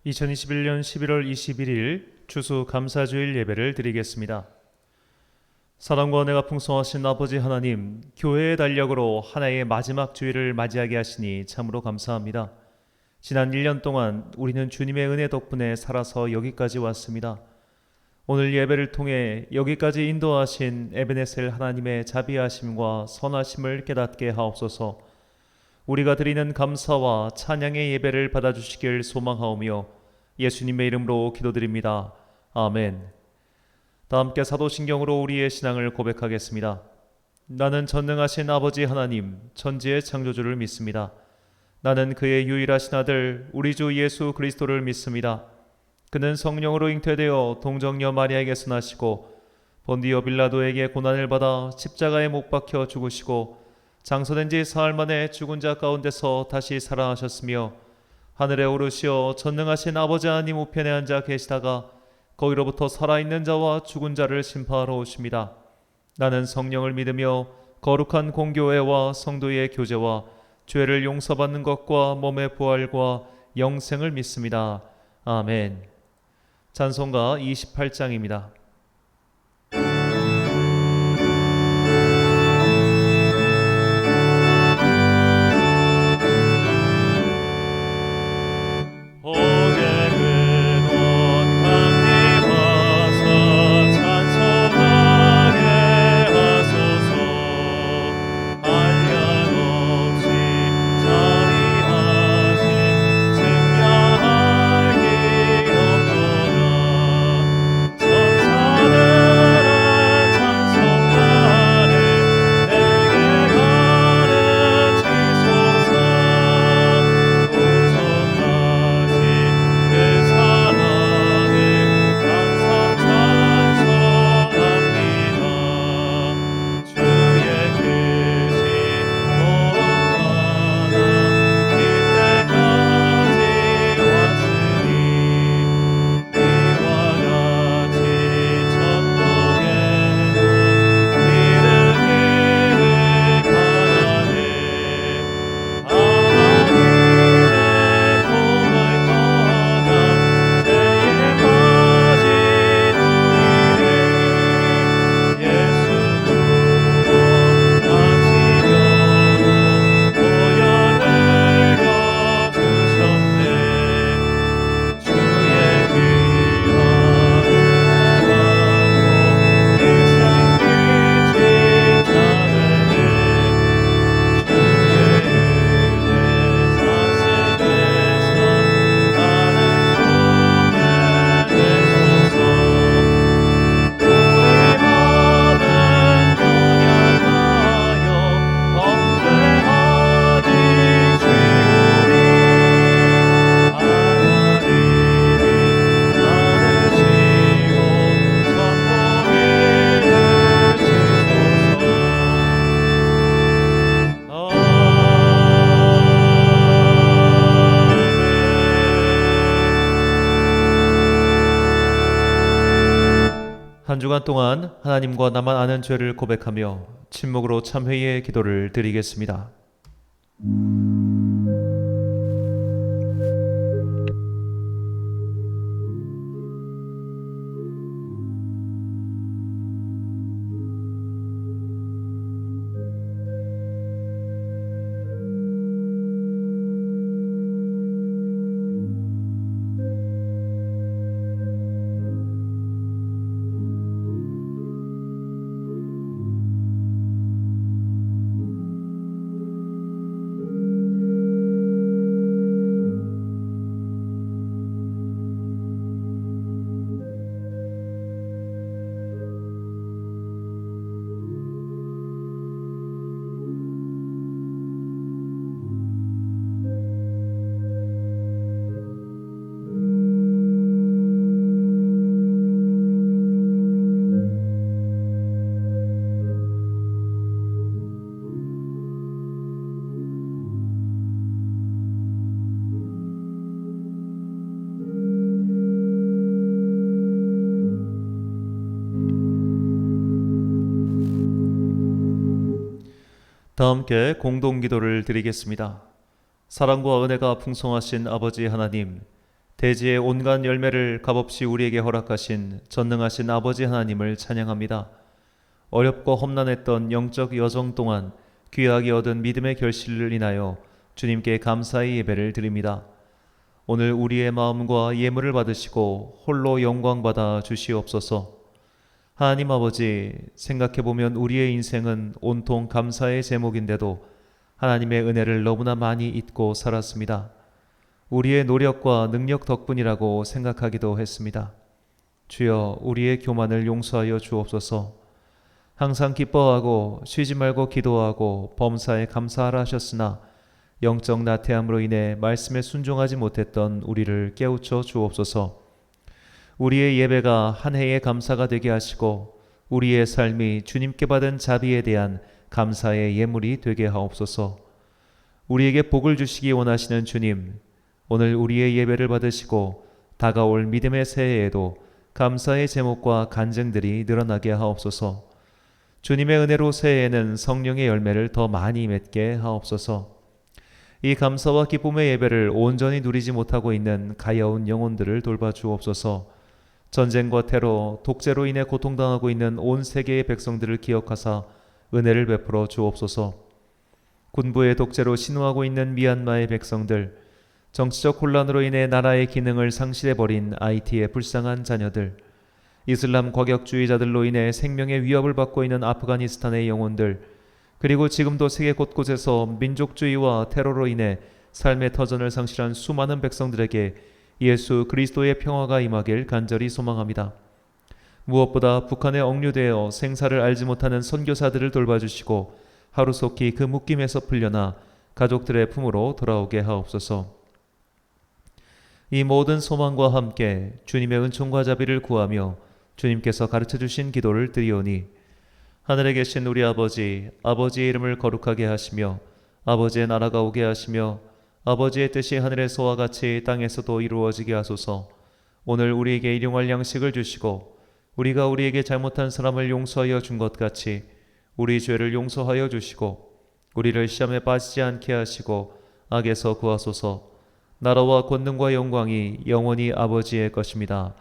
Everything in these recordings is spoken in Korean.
2021년 11월 21일 추수감사주일 예배를 드리겠습니다. 사랑과 은혜가 풍성하신 아버지 하나님, 교회의 달력으로 한 해의 마지막 주일을 맞이하게 하시니 참으로 감사합니다. 지난 1년 동안 우리는 주님의 은혜 덕분에 살아서 여기까지 왔습니다. 오늘 예배를 통해 여기까지 인도하신 에베네셀 하나님의 자비하심과 선하심을 깨닫게 하옵소서. 우리가 드리는 감사와 찬양의 예배를 받아주시길 소망하오며 예수님의 이름으로 기도드립니다. 아멘. 다 함께 사도신경으로 우리의 신앙을 고백하겠습니다. 나는 전능하신 아버지 하나님, 천지의 창조주를 믿습니다. 나는 그의 유일하신 아들 우리 주 예수 그리스도를 믿습니다. 그는 성령으로 잉태되어 동정녀 마리아에게서 나시고 본디오 빌라도에게 고난을 받아 십자가에 못 박혀 죽으시고 장사된 지 사흘 만에 죽은 자 가운데서 다시 살아나셨으며 하늘에 오르시어 전능하신 아버지 하나님 우편에 앉아 계시다가 거기로부터 살아있는 자와 죽은 자를 심판하러 오십니다. 나는 성령을 믿으며 거룩한 공교회와 성도의 교제와 죄를 용서받는 것과 몸의 부활과 영생을 믿습니다. 아멘. 찬송가 28장입니다. 한 주간 동안 하나님과 나만 아는 죄를 고백하며 침묵으로 참회의 기도를 드리겠습니다. 다 함께 공동기도를 드리겠습니다. 사랑과 은혜가 풍성하신 아버지 하나님, 대지의 온갖 열매를 값없이 우리에게 허락하신 전능하신 아버지 하나님을 찬양합니다. 어렵고 험난했던 영적 여정 동안 귀하게 얻은 믿음의 결실을 인하여 주님께 감사의 예배를 드립니다. 오늘 우리의 마음과 예물을 받으시고 홀로 영광 받아 주시옵소서. 하나님 아버지, 생각해보면 우리의 인생은 온통 감사의 제목인데도 하나님의 은혜를 너무나 많이 잊고 살았습니다. 우리의 노력과 능력 덕분이라고 생각하기도 했습니다. 주여, 우리의 교만을 용서하여 주옵소서. 항상 기뻐하고 쉬지 말고 기도하고 범사에 감사하라 하셨으나 영적 나태함으로 인해 말씀에 순종하지 못했던 우리를 깨우쳐 주옵소서. 우리의 예배가 한 해의 감사가 되게 하시고 우리의 삶이 주님께 받은 자비에 대한 감사의 예물이 되게 하옵소서. 우리에게 복을 주시기 원하시는 주님, 오늘 우리의 예배를 받으시고 다가올 믿음의 새해에도 감사의 제목과 간증들이 늘어나게 하옵소서. 주님의 은혜로 새해에는 성령의 열매를 더 많이 맺게 하옵소서. 이 감사와 기쁨의 예배를 온전히 누리지 못하고 있는 가여운 영혼들을 돌봐 주옵소서. 전쟁과 테러, 독재로 인해 고통당하고 있는 온 세계의 백성들을 기억하사 은혜를 베풀어 주옵소서. 군부의 독재로 신우하고 있는 미얀마의 백성들, 정치적 혼란으로 인해 나라의 기능을 상실해버린 IT의 불쌍한 자녀들, 이슬람 과격주의자들로 인해 생명의 위협을 받고 있는 아프가니스탄의 영혼들, 그리고 지금도 세계 곳곳에서 민족주의와 테러로 인해 삶의 터전을 상실한 수많은 백성들에게 예수 그리스도의 평화가 임하길 간절히 소망합니다. 무엇보다 북한에 억류되어 생사를 알지 못하는 선교사들을 돌봐주시고 하루속히 그 묶임에서 풀려나 가족들의 품으로 돌아오게 하옵소서. 이 모든 소망과 함께 주님의 은총과 자비를 구하며 주님께서 가르쳐주신 기도를 드리오니, 하늘에 계신 우리 아버지, 아버지의 이름을 거룩하게 하시며 아버지의 나라가 오게 하시며 아버지의 뜻이 하늘에서와 같이 땅에서도 이루어지게 하소서. 오늘 우리에게 일용할 양식을 주시고 우리가 우리에게 잘못한 사람을 용서하여 준 것 같이 우리 죄를 용서하여 주시고 우리를 시험에 빠지지 않게 하시고 악에서 구하소서. 나라와 권능과 영광이 영원히 아버지의 것입니다.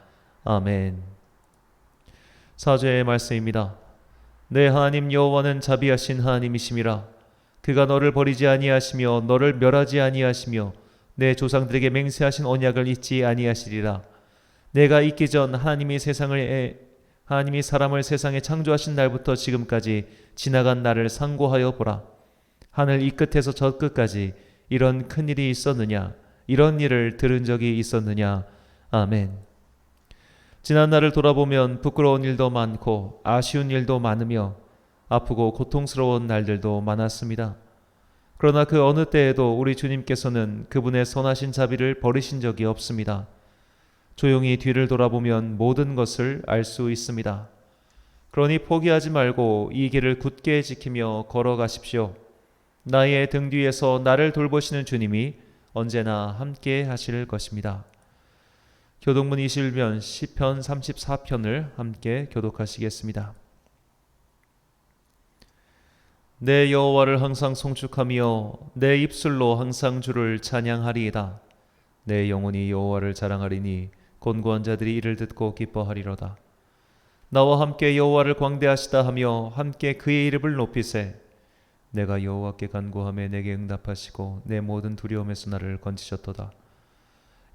아멘. 사죄의 말씀입니다. 내 하나님 여호와는 자비하신 하나님이심이라. 그가 너를 버리지 아니하시며 너를 멸하지 아니하시며 내 조상들에게 맹세하신 언약을 잊지 아니하시리라. 내가 있기 전 하나님이 사람을 세상에 창조하신 날부터 지금까지 지나간 날을 상고하여 보라. 하늘 이 끝에서 저 끝까지 이런 큰 일이 있었느냐? 이런 일을 들은 적이 있었느냐? 아멘. 지난 날을 돌아보면 부끄러운 일도 많고 아쉬운 일도 많으며 아프고 고통스러운 날들도 많았습니다. 그러나 그 어느 때에도 우리 주님께서는 그분의 선하신 자비를 버리신 적이 없습니다. 조용히 뒤를 돌아보면 모든 것을 알 수 있습니다. 그러니 포기하지 말고 이 길을 굳게 지키며 걸어가십시오. 나의 등 뒤에서 나를 돌보시는 주님이 언제나 함께 하실 것입니다. 교독문 21편 시편 34편을 함께 교독하시겠습니다. 내 여호와를 항상 송축하며 내 입술로 항상 주를 찬양하리이다. 내 영혼이 여호와를 자랑하리니 곤고한 자들이 이를 듣고 기뻐하리로다. 나와 함께 여호와를 광대하시다 하며 함께 그의 이름을 높이세. 내가 여호와께 간구하며 내게 응답하시고 내 모든 두려움에서 나를 건지셨도다.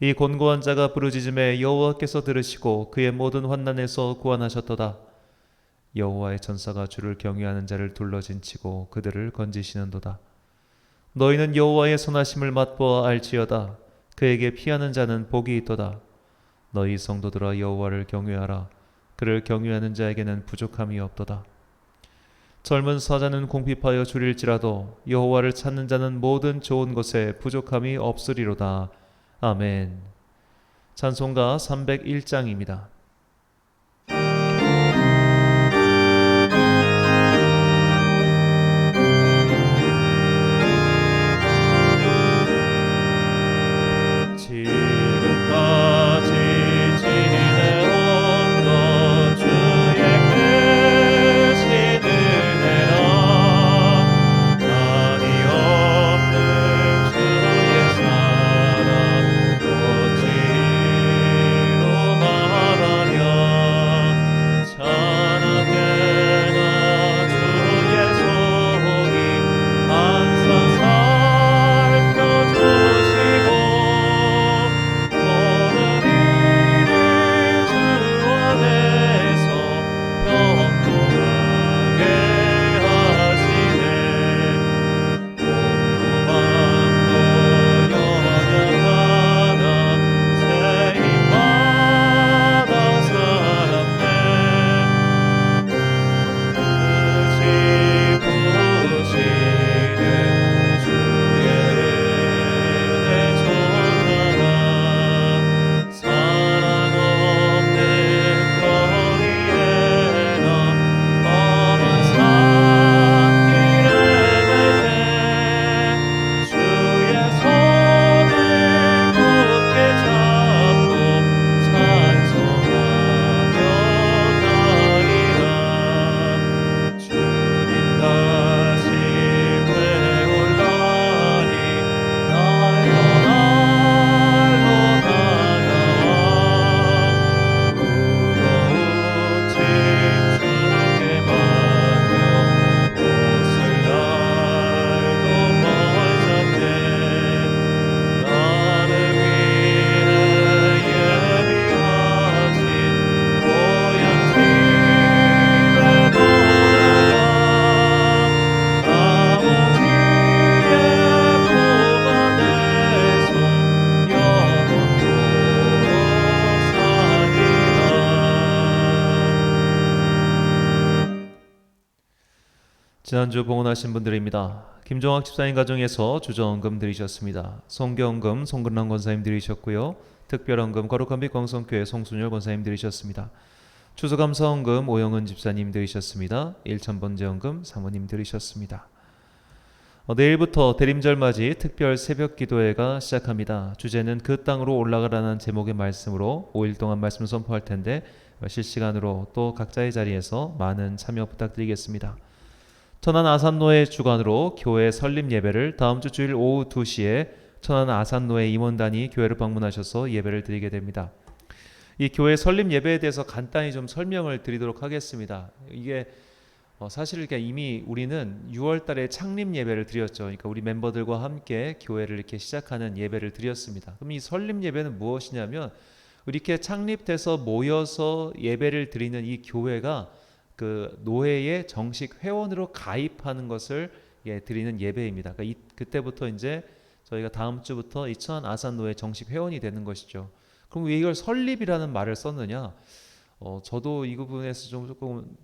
이 곤고한 자가 부르짖음에 여호와께서 들으시고 그의 모든 환난에서 구원하셨도다. 여호와의 천사가 주를 경외하는 자를 둘러진치고 그들을 건지시는도다. 너희는 여호와의 선하심을 맛보아 알지어다. 그에게 피하는 자는 복이 있도다. 너희 성도들아 여호와를 경외하라. 그를 경외하는 자에게는 부족함이 없도다. 젊은 사자는 궁핍하여 줄일지라도 여호와를 찾는 자는 모든 좋은 것에 부족함이 없으리로다. 아멘. 찬송가 301장입니다. 지난주 봉헌하신 분들입니다. 김종학 집사님 가정에서 주정헌금 드리셨습니다. 송경금 송근랑 권사님 드리셨고요. 특별헌금 거룩한 빛 광성교회 송순열 권사님 드리셨습니다. 추수감사헌금 오영은 집사님 드리셨습니다. 1,000번제헌금 사모님 드리셨습니다. 내일부터 대림절 맞이 특별 새벽 기도회가 시작합니다. 주제는 그 땅으로 올라가라는 제목의 말씀으로 5일 동안 말씀 선포할 텐데 실시간으로 또 각자의 자리에서 많은 참여 부탁드리겠습니다. 천안 아산노회 주관으로 교회 설립 예배를 다음 주 주일 오후 2시에 천안 아산노회 임원단이 교회를 방문하셔서 예배를 드리게 됩니다. 이 교회 설립 예배에 대해서 간단히 좀 설명을 드리도록 하겠습니다. 이게 사실 이미 우리는 6월 달에 창립 예배를 드렸죠. 그러니까 우리 멤버들과 함께 교회를 이렇게 시작하는 예배를 드렸습니다. 그럼 이 설립 예배는 무엇이냐면 이렇게 창립돼서 모여서 예배를 드리는 이 교회가 그 노회의 정식 회원으로 가입하는 것을 드리는 예배입니다. 그러니까 그때부터 이제 저희가 다음 주부터 천안 아산노회 정식 회원이 되는 것이죠. 그럼 왜 이걸 설립이라는 말을 썼느냐? 저도 이 부분에서 조금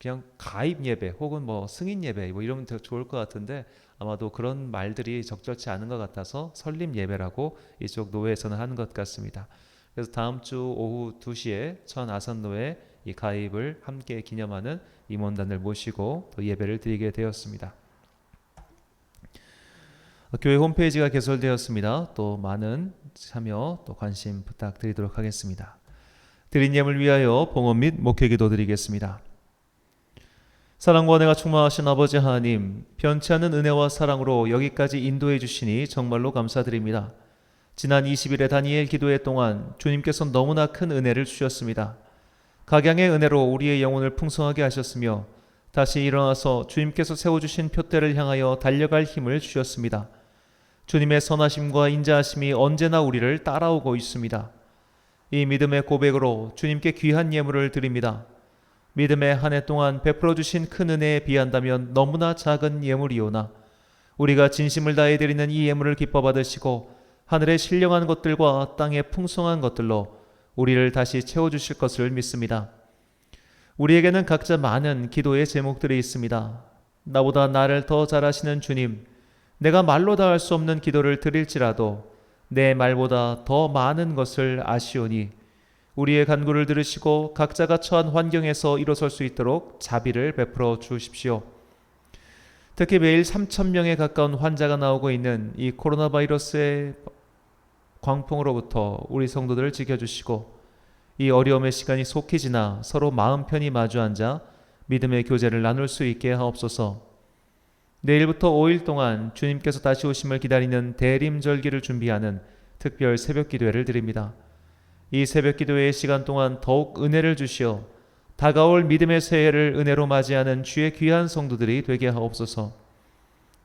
그냥 가입 예배 혹은 뭐 승인 예배 뭐 이러면 더 좋을 것 같은데 아마도 그런 말들이 적절치 않은 것 같아서 설립 예배라고 이쪽 노회에서는 하는 것 같습니다. 그래서 다음 주 오후 2시에 천안 아산노회 이 가입을 함께 기념하는 임원단을 모시고 또 예배를 드리게 되었습니다. 교회 홈페이지가 개설되었습니다. 또 많은 참여 또 관심 부탁드리도록 하겠습니다. 드린 예물 위하여 봉헌 및 목회기도 드리겠습니다. 사랑과 은혜가 충만하신 아버지 하나님, 변치 않는 은혜와 사랑으로 여기까지 인도해 주시니 정말로 감사드립니다. 지난 20일의 다니엘 기도회 동안 주님께서 너무나 큰 은혜를 주셨습니다. 각양의 은혜로 우리의 영혼을 풍성하게 하셨으며 다시 일어나서 주님께서 세워주신 표대를 향하여 달려갈 힘을 주셨습니다. 주님의 선하심과 인자하심이 언제나 우리를 따라오고 있습니다. 이 믿음의 고백으로 주님께 귀한 예물을 드립니다. 믿음의 한 해 동안 베풀어 주신 큰 은혜에 비한다면 너무나 작은 예물이오나 우리가 진심을 다해 드리는 이 예물을 기뻐 받으시고 하늘의 신령한 것들과 땅의 풍성한 것들로 우리를 다시 채워주실 것을 믿습니다. 우리에게는 각자 많은 기도의 제목들이 있습니다. 나보다 나를 더 잘 아시는 주님, 내가 말로 다 할 수 없는 기도를 드릴지라도 내 말보다 더 많은 것을 아시오니 우리의 간구를 들으시고 각자가 처한 환경에서 일어설 수 있도록 자비를 베풀어 주십시오. 특히 매일 3,000명에 가까운 환자가 나오고 있는 이 코로나 바이러스의 광풍으로부터 우리 성도들을 지켜주시고 이 어려움의 시간이 속히 지나 서로 마음 편히 마주 앉아 믿음의 교제를 나눌 수 있게 하옵소서. 내일부터 5일 동안 주님께서 다시 오심을 기다리는 대림절기를 준비하는 특별 새벽 기도회를 드립니다. 이 새벽 기도회의 시간 동안 더욱 은혜를 주시어 다가올 믿음의 새해를 은혜로 맞이하는 주의 귀한 성도들이 되게 하옵소서.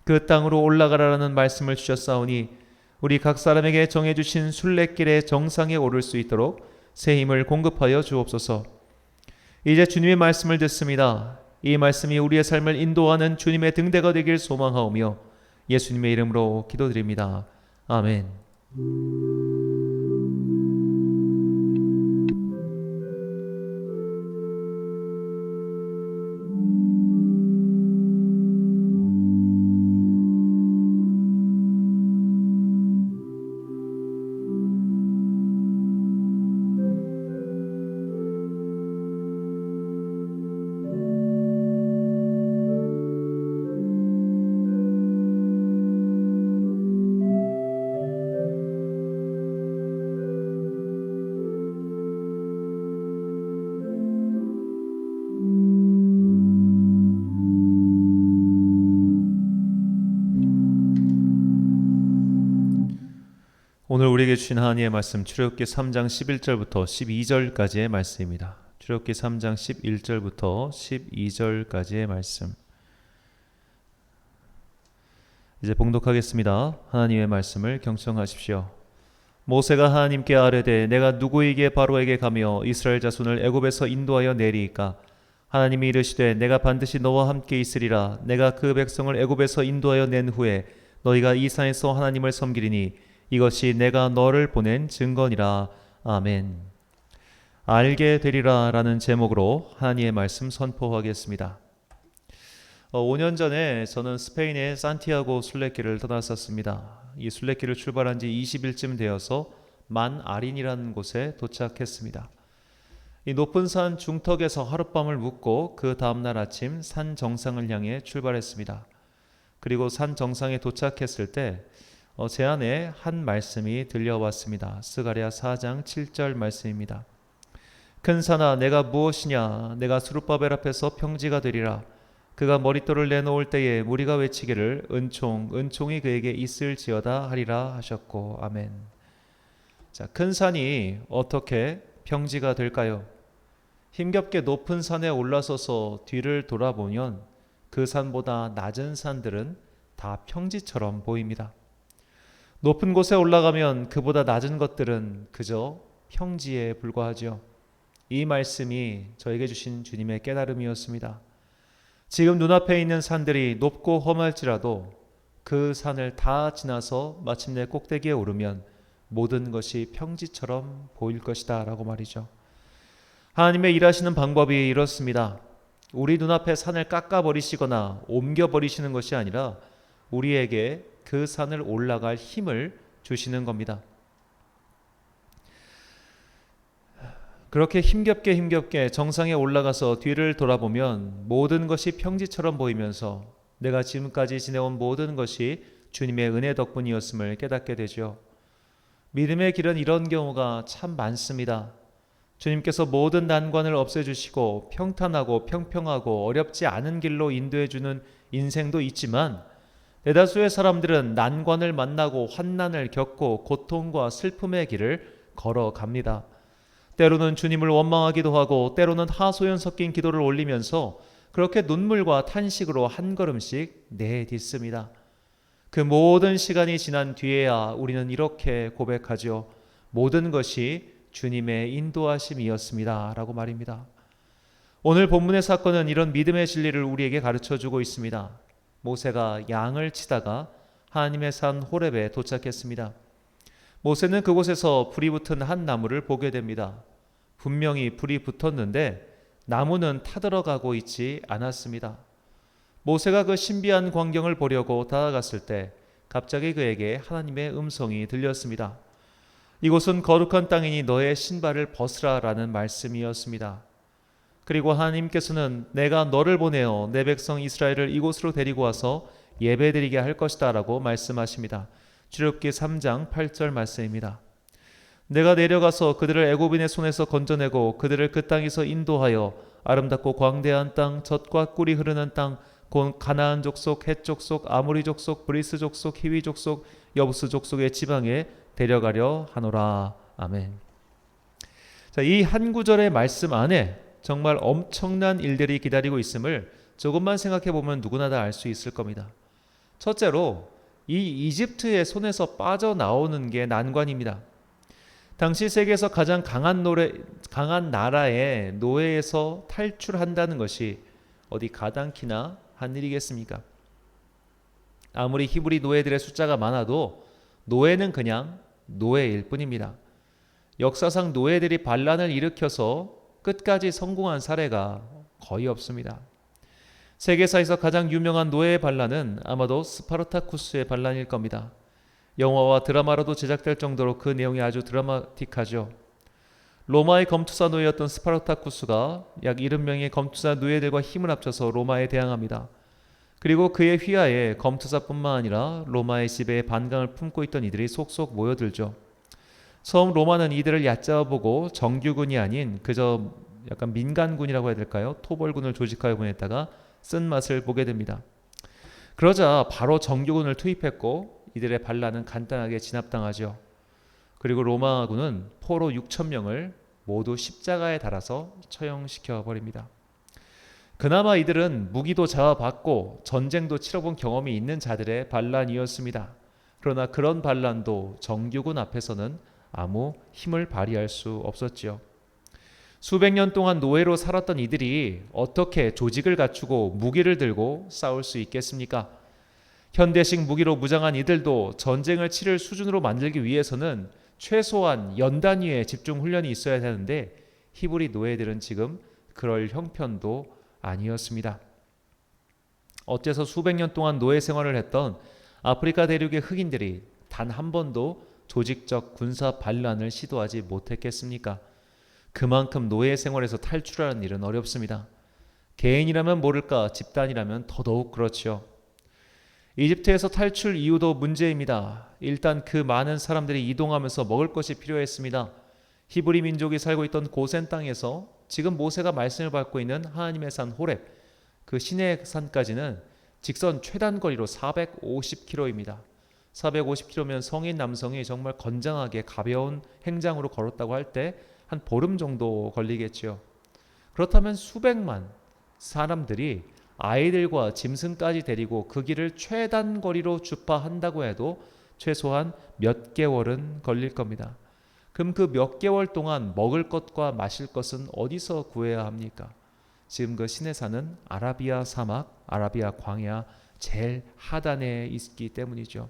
그 땅으로 올라가라는 말씀을 주셨사오니 우리 각 사람에게 정해주신 순례길의 정상에 오를 수 있도록 새 힘을 공급하여 주옵소서. 이제 주님의 말씀을 듣습니다. 이 말씀이 우리의 삶을 인도하는 주님의 등대가 되길 소망하오며 예수님의 이름으로 기도드립니다. 아멘. 오늘 우리에게 주신 하나님의 말씀 출애굽기 3장 11절부터 12절까지의 말씀입니다. 출애굽기 3장 11절부터 12절까지의 말씀. 이제 봉독하겠습니다. 하나님의 말씀을 경청하십시오. 모세가 하나님께 아뢰되 내가 누구에게 바로에게 가며 이스라엘 자손을 애굽에서 인도하여 내리이까? 하나님이 이르시되 내가 반드시 너와 함께 있으리라. 내가 그 백성을 애굽에서 인도하여 낸 후에 너희가 이 산에서 하나님을 섬기리니 이것이 내가 너를 보낸 증거니라. 아멘. 알게 되리라 라는 제목으로 하나님의 말씀 선포하겠습니다. 5년 전에 저는 스페인의 산티아고 순례길을 떠났었습니다. 이 순례길을 출발한 지 20일쯤 되어서 만 아린이라는 곳에 도착했습니다. 이 높은 산 중턱에서 하룻밤을 묵고 그 다음날 아침 산 정상을 향해 출발했습니다. 그리고 산 정상에 도착했을 때 제 안에 한 말씀이 들려왔습니다. 스가랴 4장 7절 말씀입니다. 큰 산아 내가 무엇이냐, 내가 스룹바벨 앞에서 평지가 되리라. 그가 머릿돌을 내놓을 때에 무리가 외치기를 은총이 그에게 있을지어다 하리라 하셨고. 아멘. 자, 큰 산이 어떻게 평지가 될까요? 힘겹게 높은 산에 올라서서 뒤를 돌아보면 그 산보다 낮은 산들은 다 평지처럼 보입니다. 높은 곳에 올라가면 그보다 낮은 것들은 그저 평지에 불과하죠. 이 말씀이 저에게 주신 주님의 깨달음이었습니다. 지금 눈앞에 있는 산들이 높고 험할지라도 그 산을 다 지나서 마침내 꼭대기에 오르면 모든 것이 평지처럼 보일 것이다 라고 말이죠. 하나님의 일하시는 방법이 이렇습니다. 우리 눈앞에 산을 깎아버리시거나 옮겨버리시는 것이 아니라 우리에게 그 산을 올라갈 힘을 주시는 겁니다. 그렇게 힘겹게 정상에 올라가서 뒤를 돌아보면 모든 것이 평지처럼 보이면서 내가 지금까지 지내온 모든 것이 주님의 은혜 덕분이었음을 깨닫게 되죠. 믿음의 길은 이런 경우가 참 많습니다. 주님께서 모든 난관을 없애주시고 평탄하고 평평하고 어렵지 않은 길로 인도해주는 인생도 있지만 대다수의 사람들은 난관을 만나고 환난을 겪고 고통과 슬픔의 길을 걸어갑니다. 때로는 주님을 원망하기도 하고 때로는 하소연 섞인 기도를 올리면서 그렇게 눈물과 탄식으로 한 걸음씩 내딛습니다. 그 모든 시간이 지난 뒤에야 우리는 이렇게 고백하죠. 모든 것이 주님의 인도하심이었습니다 라고 말입니다. 오늘 본문의 사건은 이런 믿음의 진리를 우리에게 가르쳐주고 있습니다. 모세가 양을 치다가 하나님의 산 호렙에 도착했습니다. 모세는 그곳에서 불이 붙은 한 나무를 보게 됩니다. 분명히 불이 붙었는데 나무는 타들어가고 있지 않았습니다. 모세가 그 신비한 광경을 보려고 다가갔을 때 갑자기 그에게 하나님의 음성이 들렸습니다. 이곳은 거룩한 땅이니 너의 신발을 벗으라 라는 말씀이었습니다. 그리고 하나님께서는 내가 너를 보내어 내 백성 이스라엘을 이곳으로 데리고 와서 예배드리게 할 것이다 라고 말씀하십니다. 출애굽기 3장 8절 말씀입니다. 내가 내려가서 그들을 애굽인의 손에서 건져내고 그들을 그 땅에서 인도하여 아름답고 광대한 땅, 젖과 꿀이 흐르는 땅, 곧 가나안 족속, 헷 족속, 아모리 족속, 브리스 족속, 히위 족속, 여부스 족속의 지방에 데려가려 하노라. 아멘. 자, 이 한 구절의 말씀 안에 정말 엄청난 일들이 기다리고 있음을 조금만 생각해 보면 누구나 다 알 수 있을 겁니다. 첫째로 이 이집트의 손에서 빠져나오는 게 난관입니다. 당시 세계에서 가장 강한 나라의 노예에서 탈출한다는 것이 어디 가당키나 한 일이겠습니까? 아무리 히브리 노예들의 숫자가 많아도 노예는 그냥 노예일 뿐입니다. 역사상 노예들이 반란을 일으켜서 끝까지 성공한 사례가 거의 없습니다. 세계사에서 가장 유명한 노예의 반란은 아마도 스파르타쿠스의 반란일 겁니다. 영화와 드라마로도 제작될 정도로 그 내용이 아주 드라마틱하죠. 로마의 검투사 노예였던 스파르타쿠스가 약 70명의 검투사 노예들과 힘을 합쳐서 로마에 대항합니다. 그리고 그의 휘하에 검투사뿐만 아니라 로마의 지배에 반감을 품고 있던 이들이 속속 모여들죠. 처음 로마는 이들을 얕잡아보고 정규군이 아닌 그저 약간 민간군이라고 해야 될까요? 토벌군을 조직하여 보냈다가 쓴맛을 보게 됩니다. 그러자 바로 정규군을 투입했고 이들의 반란은 간단하게 진압당하죠. 그리고 로마군은 포로 6,000명을 모두 십자가에 달아서 처형시켜 버립니다. 그나마 이들은 무기도 잡아봤고 전쟁도 치러본 경험이 있는 자들의 반란이었습니다. 그러나 그런 반란도 정규군 앞에서는 아무 힘을 발휘할 수 없었지요. 수백 년 동안 노예로 살았던 이들이 어떻게 조직을 갖추고 무기를 들고 싸울 수 있겠습니까? 현대식 무기로 무장한 이들도 전쟁을 치를 수준으로 만들기 위해서는 최소한 연단위의 집중 훈련이 있어야 하는데 히브리 노예들은 지금 그럴 형편도 아니었습니다. 어째서 수백 년 동안 노예 생활을 했던 아프리카 대륙의 흑인들이 단 한 번도 조직적 군사 반란을 시도하지 못했겠습니까? 그만큼 노예 생활에서 탈출하는 일은 어렵습니다. 개인이라면 모를까 집단이라면 더더욱 그렇지요. 이집트에서 탈출 이유도 문제입니다. 일단 그 많은 사람들이 이동하면서 먹을 것이 필요했습니다. 히브리 민족이 살고 있던 고센 땅에서 지금 모세가 말씀을 받고 있는 하나님의 산 호렙, 그 신의 산까지는 직선 최단 거리로 450km입니다. 450km면 성인 남성이 정말 건장하게 가벼운 행장으로 걸었다고 할 때 한 보름 정도 걸리겠지요. 그렇다면 수백만 사람들이 아이들과 짐승까지 데리고 그 길을 최단 거리로 주파한다고 해도 최소한 몇 개월은 걸릴 겁니다. 그럼 그 몇 개월 동안 먹을 것과 마실 것은 어디서 구해야 합니까? 지금 그 시내산은 아라비아 사막, 아라비아 광야 제일 하단에 있기 때문이죠.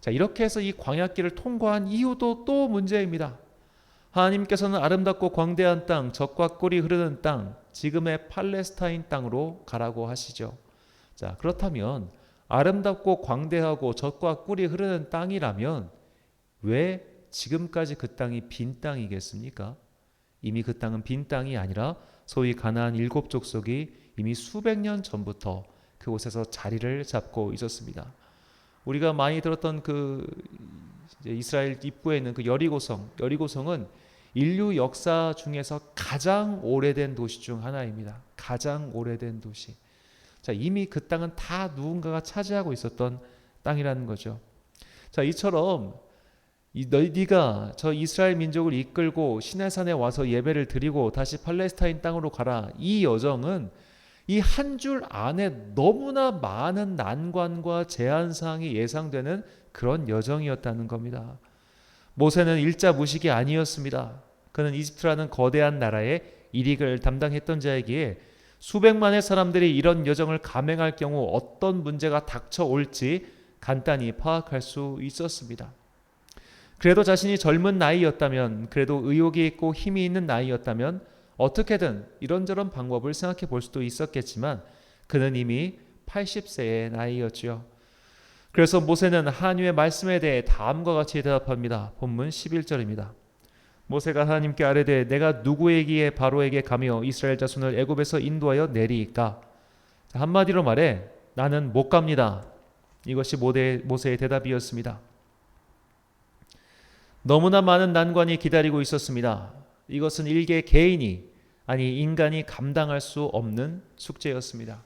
자, 이렇게 해서 이 광야길을 통과한 이유도 또 문제입니다. 하나님께서는 아름답고 광대한 땅, 젖과 꿀이 흐르는 땅, 지금의 팔레스타인 땅으로 가라고 하시죠. 자, 그렇다면 아름답고 광대하고 젖과 꿀이 흐르는 땅이라면 왜 지금까지 그 땅이 빈 땅이겠습니까? 이미 그 땅은 빈 땅이 아니라 소위 가나안 7족속이 이미 수백 년 전부터 그곳에서 자리를 잡고 있었습니다. 우리가 많이 들었던 그 이스라엘 입구에 있는 그 여리고성은 인류 역사 중에서 가장 오래된 도시 중 하나입니다. 가장 오래된 도시. 자, 이미 그 땅은 다 누군가가 차지하고 있었던 땅이라는 거죠. 자, 이처럼 네가 저 이스라엘 민족을 이끌고 시내산에 와서 예배를 드리고 다시 팔레스타인 땅으로 가라. 이 여정은 이 한 줄 안에 너무나 많은 난관과 제한사항이 예상되는 그런 여정이었다는 겁니다. 모세는 일자 무식이 아니었습니다. 그는 이집트라는 거대한 나라의 일익을 담당했던 자이기에 수백만의 사람들이 이런 여정을 감행할 경우 어떤 문제가 닥쳐올지 간단히 파악할 수 있었습니다. 그래도 자신이 젊은 나이였다면, 그래도 의욕이 있고 힘이 있는 나이였다면 어떻게든 이런저런 방법을 생각해 볼 수도 있었겠지만 그는 이미 80세의 나이였지요. 그래서 모세는 하나님의 말씀에 대해 다음과 같이 대답합니다. 본문 11절입니다. 모세가 하나님께 아뢰되 내가 누구에게 바로에게 가며 이스라엘 자손을 애굽에서 인도하여 내리이까? 한마디로 말해 나는 못 갑니다. 이것이 모세의 대답이었습니다. 너무나 많은 난관이 기다리고 있었습니다. 이것은 일개 개인이 아니 인간이 감당할 수 없는 숙제였습니다.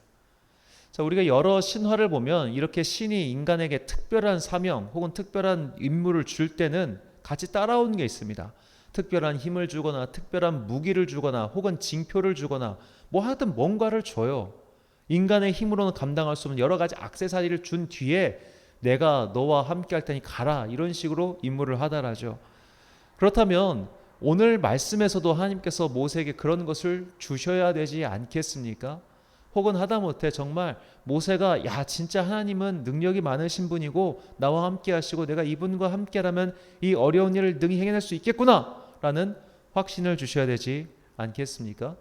자, 우리가 여러 신화를 보면 이렇게 신이 인간에게 특별한 사명 혹은 특별한 임무를 줄 때는 같이 따라오는 게 있습니다. 특별한 힘을 주거나 특별한 무기를 주거나 혹은 징표를 주거나 뭐 하여튼 뭔가를 줘요. 인간의 힘으로는 감당할 수 없는 여러 가지 액세서리를 준 뒤에 내가 너와 함께 할 테니 가라, 이런 식으로 임무를 하달하죠. 그렇다면 오늘 말씀에서도 하나님께서 모세에게 그런 것을 주셔야 되지 않겠습니까? 혹은 하다못해 정말 모세가 야 진짜 하나님은 능력이 많으신 분이고 나와 함께 하시고 내가 이분과 함께라면 이 어려운 일을 능히 해낼 수 있겠구나 라는 확신을 주셔야 되지 않겠습니까?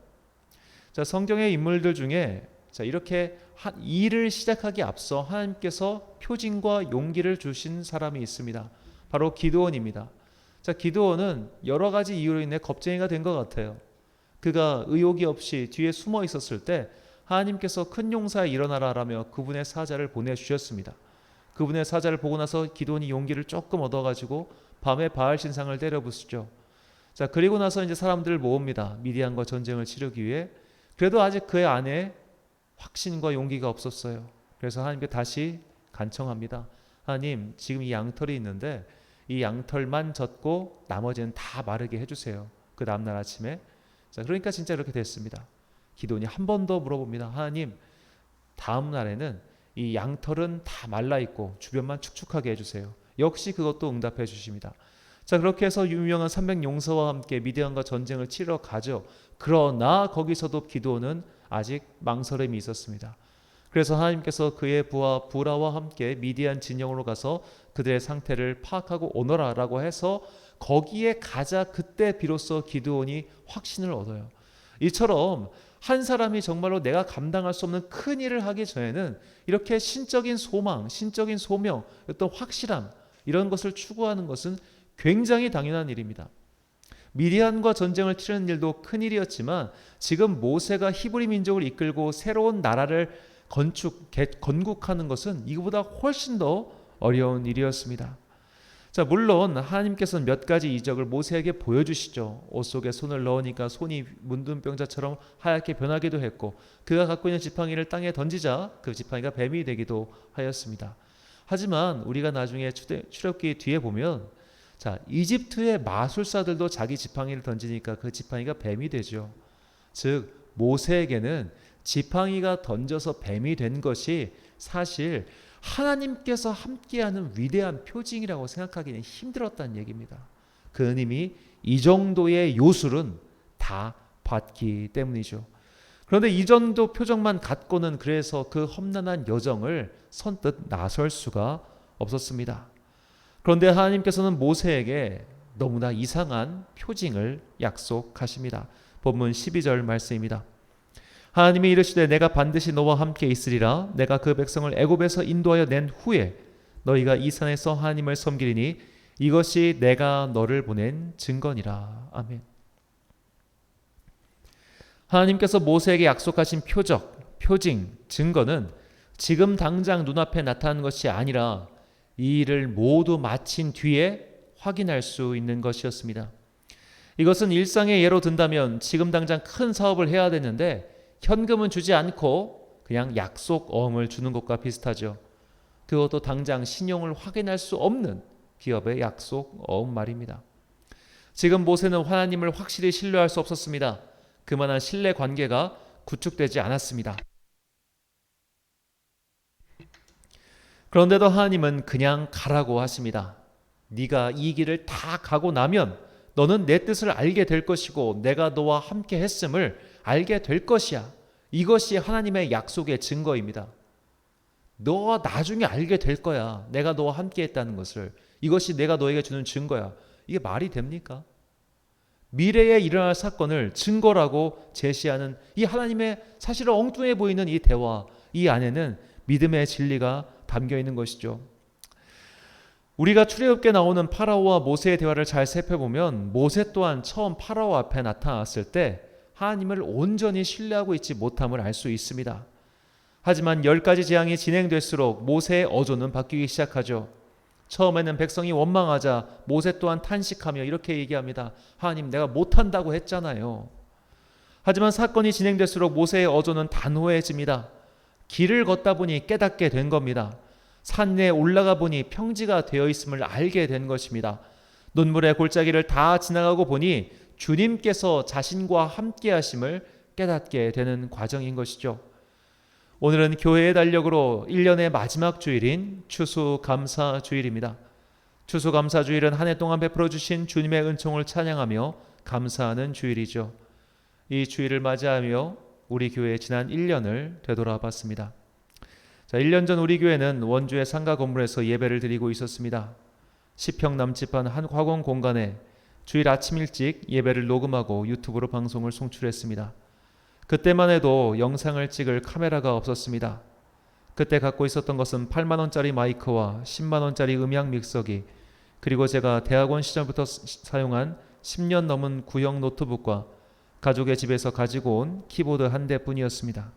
자, 성경의 인물들 중에 자, 이렇게 일을 시작하기 앞서 하나님께서 표징과 용기를 주신 사람이 있습니다. 바로 기드온입니다. 자, 기드온은 여러 가지 이유로 인해 겁쟁이가 된 것 같아요. 그가 의욕이 없이 뒤에 숨어 있었을 때 하나님께서 큰 용사에 일어나라 라며 그분의 사자를 보내주셨습니다. 그분의 사자를 보고 나서 기드온이 용기를 조금 얻어가지고 밤에 바알 신상을 때려 부수죠. 자, 그리고 나서 이제 사람들을 모읍니다. 미디안과 전쟁을 치르기 위해. 그래도 아직 그의 안에 확신과 용기가 없었어요. 그래서 하나님께 다시 간청합니다. 하나님, 지금 이 양털이 있는데 이 양털만 젖고 나머지는 다 마르게 해주세요. 그 다음날 아침에. 자, 그러니까 진짜 이렇게 됐습니다. 기드온이 한 번 더 물어봅니다. 하나님, 다음 날에는 이 양털은 다 말라 있고 주변만 축축하게 해주세요. 역시 그것도 응답해 주십니다. 자, 그렇게 해서 유명한 300용사와 함께 미디안과 전쟁을 치러 가죠. 그러나 거기서도 기드온은 아직 망설임이 있었습니다. 그래서 하나님께서 그의 부하 부라와 함께 미디안 진영으로 가서 그들의 상태를 파악하고 오너라라고 해서 거기에 가자. 그때 비로소 기드온이 확신을 얻어요. 이처럼 한 사람이 정말로 내가 감당할 수 없는 큰 일을 하기 전에는 이렇게 신적인 소망, 신적인 소명, 어떤 확실함 이런 것을 추구하는 것은 굉장히 당연한 일입니다. 미디안과 전쟁을 치르는 일도 큰 일이었지만 지금 모세가 히브리 민족을 이끌고 새로운 나라를 건국하는 것은 이거보다 훨씬 더 어려운 일이었습니다. 자, 물론 하나님께서는 몇 가지 이적을 모세에게 보여주시죠. 옷 속에 손을 넣으니까 손이 문둥병자처럼 하얗게 변하기도 했고, 그가 갖고 있는 지팡이를 땅에 던지자 그 지팡이가 뱀이 되기도 하였습니다. 하지만 우리가 나중에 출애굽기 뒤에 보면, 자, 이집트의 마술사들도 자기 지팡이를 던지니까 그 지팡이가 뱀이 되죠. 즉 모세에게는 지팡이가 던져서 뱀이 된 것이 사실 하나님께서 함께하는 위대한 표징이라고 생각하기는 힘들었다는 얘기입니다. 그님이 이 정도의 요술은 다 봤기 때문이죠. 그런데 이 정도 표정만 갖고는 그래서 그 험난한 여정을 선뜻 나설 수가 없었습니다. 그런데 하나님께서는 모세에게 너무나 이상한 표징을 약속하십니다. 본문 12절 말씀입니다. 하나님이 이르시되 내가 반드시 너와 함께 있으리라. 내가 그 백성을 애굽에서 인도하여 낸 후에 너희가 이 산에서 하나님을 섬기리니 이것이 내가 너를 보낸 증거니라. 아멘. 하나님께서 모세에게 약속하신 표적, 표징, 증거는 지금 당장 눈앞에 나타나는 것이 아니라 이 일을 모두 마친 뒤에 확인할 수 있는 것이었습니다. 이것은 일상의 예로 든다면 지금 당장 큰 사업을 해야 되는데 현금은 주지 않고 그냥 약속 어음을 주는 것과 비슷하죠. 그것도 당장 신용을 확인할 수 없는 기업의 약속 어음 말입니다. 지금 모세는 하나님을 확실히 신뢰할 수 없었습니다. 그만한 신뢰 관계가 구축되지 않았습니다. 그런데도 하나님은 그냥 가라고 하십니다. 네가 이 길을 다 가고 나면 너는 내 뜻을 알게 될 것이고 내가 너와 함께 했음을 알게 될 것이야. 이것이 하나님의 약속의 증거입니다. 너가 나중에 알게 될 거야. 내가 너와 함께 했다는 것을. 이것이 내가 너에게 주는 증거야. 이게 말이 됩니까? 미래에 일어날 사건을 증거라고 제시하는 이 하나님의 사실은 엉뚱해 보이는 이 대화, 이 안에는 믿음의 진리가 담겨 있는 것이죠. 우리가 출애굽기에 나오는 파라오와 모세의 대화를 잘 살펴보면 모세 또한 처음 파라오 앞에 나타났을 때 하나님을 온전히 신뢰하고 있지 못함을 알 수 있습니다. 하지만 10가지 재앙이 진행될수록 모세의 어조는 바뀌기 시작하죠. 처음에는 백성이 원망하자 모세 또한 탄식하며 이렇게 얘기합니다. 하나님, 내가 못한다고 했잖아요. 하지만 사건이 진행될수록 모세의 어조는 단호해집니다. 길을 걷다 보니 깨닫게 된 겁니다. 산에 올라가 보니 평지가 되어 있음을 알게 된 것입니다. 눈물의 골짜기를 다 지나가고 보니 주님께서 자신과 함께 하심을 깨닫게 되는 과정인 것이죠. 오늘은 교회의 달력으로 1년의 마지막 주일인 추수감사주일입니다. 추수감사주일은 한 해 동안 베풀어 주신 주님의 은총을 찬양하며 감사하는 주일이죠. 이 주일을 맞이하며 우리 교회의 지난 1년을 되돌아봤습니다. 자, 1년 전 우리 교회는 원주의 상가 건물에서 예배를 드리고 있었습니다. 10평 남짓한 한 학원 공간에 주일 아침 일찍 예배를 녹음하고 유튜브로 방송을 송출했습니다. 그때만 해도 영상을 찍을 카메라가 없었습니다. 그때 갖고 있었던 것은 8만 원짜리 마이크와 10만 원짜리 음향 믹서기, 그리고 제가 대학원 시절부터 사용한 10년 넘은 구형 노트북과 가족의 집에서 가지고 온 키보드 한 대뿐이었습니다.